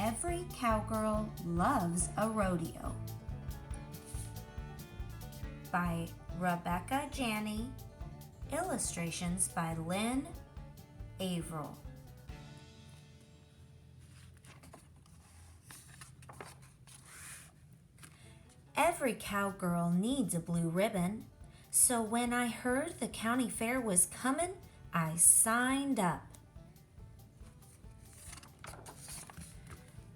Every Cowgirl Loves a Rodeo by Rebecca Janney, illustrations by Lynn Averill. Every cowgirl needs a blue ribbon, so when I heard the county fair was coming, I signed up.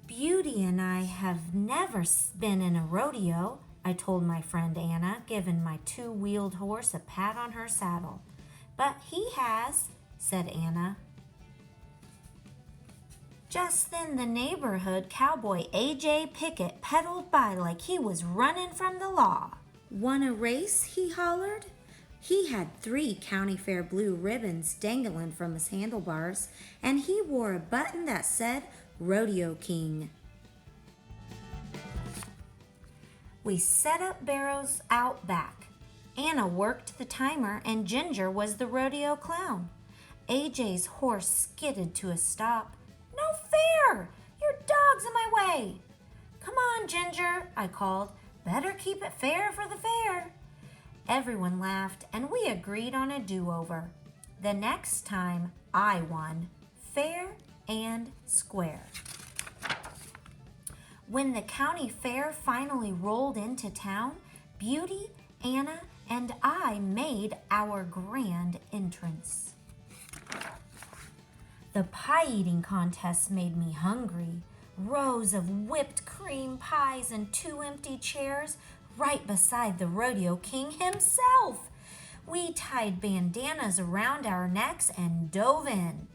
Beauty and I have never been in a rodeo, I told my friend Anna, giving my two-wheeled horse a pat on her saddle. But he has, said Anna. Just then the neighborhood cowboy A.J. Pickett pedaled by like he was running from the law. Want a race? He hollered. He had 3 county fair blue ribbons dangling from his handlebars, and he wore a button that said Rodeo King. We set up barrels out back. Anna worked the timer and Ginger was the rodeo clown. AJ's horse skidded to a stop. No fair! Your dog's in my way! Come on, Ginger, I called. Better keep it fair for the fair. Everyone laughed and we agreed on a do-over. The next time I won, fair and square. When the county fair finally rolled into town, Beauty, Anna, and I made our grand entrance. The pie-eating contest made me hungry. Rows of whipped cream pies and 2 empty chairs right beside the Rodeo King himself. We tied bandanas around our necks and dove in.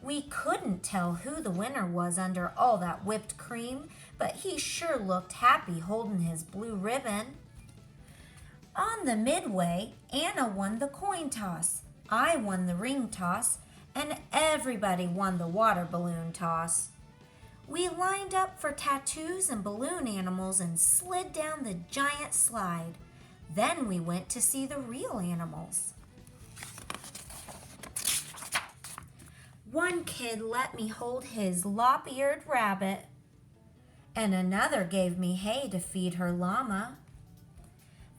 We couldn't tell who the winner was under all that whipped cream, but he sure looked happy holding his blue ribbon. On the midway, Anna won the coin toss, I won the ring toss, and everybody won the water balloon toss. We lined up for tattoos and balloon animals and slid down the giant slide. Then we went to see the real animals. One kid let me hold his lop-eared rabbit, and another gave me hay to feed her llama.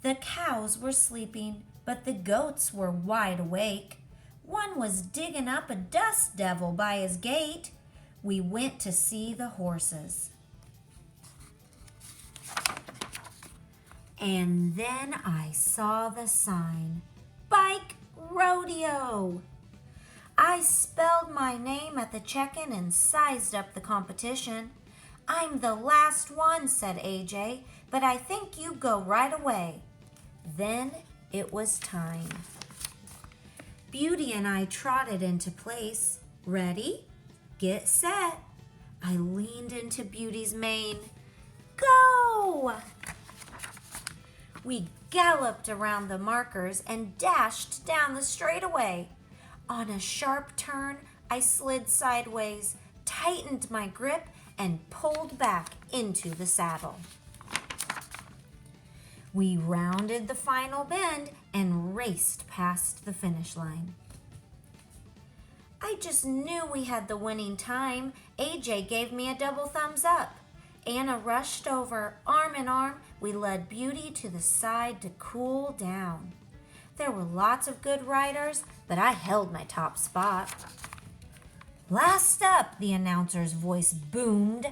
The cows were sleeping, but the goats were wide awake. One was digging up a dust devil by his gate. We went to see the horses. And then I saw the sign, Bike Rodeo. I spelled my name at the check-in and sized up the competition. I'm the last one, said AJ, but I think you go right away. Then it was time. Beauty and I trotted into place. Ready? Get set. I leaned into Beauty's mane. Go! We galloped around the markers and dashed down the straightaway. On a sharp turn, I slid sideways, tightened my grip, and pulled back into the saddle. We rounded the final bend and raced past the finish line. I just knew we had the winning time. AJ gave me a double thumbs up. Anna rushed over, arm in arm. We led Beauty to the side to cool down. There were lots of good riders, but I held my top spot. Last up, the announcer's voice boomed.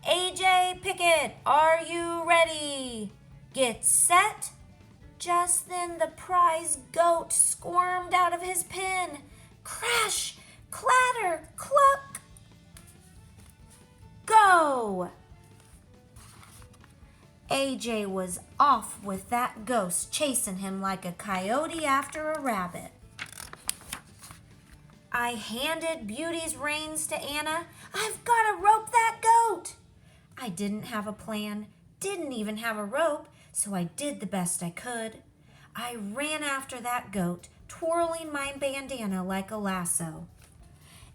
AJ Pickett, are you ready? Get set. Just then the prize goat squirmed out of his pen. Crash, clatter, cluck. Go! AJ was off with that ghost chasing him like a coyote after a rabbit. I handed Beauty's reins to Anna. I've got to rope that goat. I didn't have a plan, didn't even have a rope, so I did the best I could. I ran after that goat, twirling my bandana like a lasso.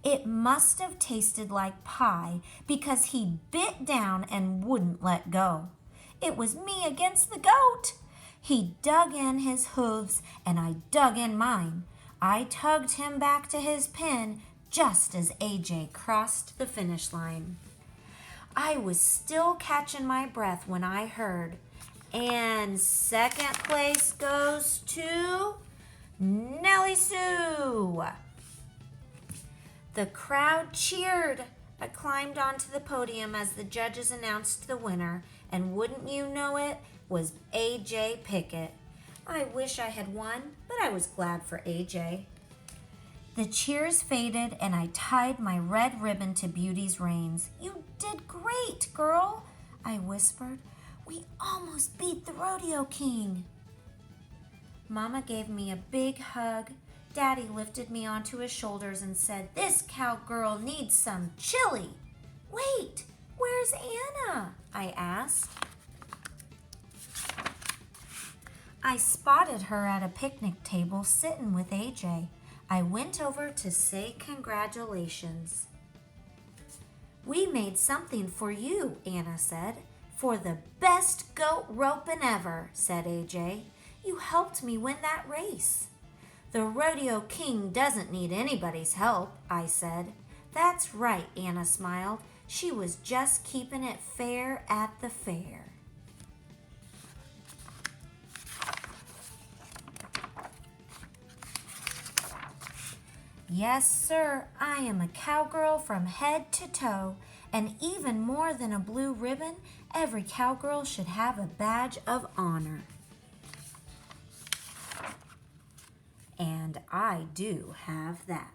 It must have tasted like pie because he bit down and wouldn't let go. It was me against the goat. He dug in his hooves and I dug in mine. I tugged him back to his pen just as AJ crossed the finish line. I was still catching my breath when I heard, "And second place goes to Nellie Sue." The crowd cheered. I climbed onto the podium as the judges announced the winner, and wouldn't you know it, was A.J. Pickett. I wish I had won, but I was glad for A.J. The cheers faded, and I tied my red ribbon to Beauty's reins. "You did great, girl," I whispered. "We almost beat the Rodeo King." Mama gave me a big hug. Daddy lifted me onto his shoulders and said, "This cowgirl needs some chili." "Wait, where's Anna?" I asked. I spotted her at a picnic table sitting with AJ. I went over to say congratulations. "We made something for you," Anna said. "For the best goat roping ever," said AJ. "You helped me win that race." "The Rodeo King doesn't need anybody's help," I said. "That's right," Anna smiled. "She was just keeping it fair at the fair." Yes, sir, I am a cowgirl from head to toe, and even more than a blue ribbon, every cowgirl should have a badge of honor. And I do have that.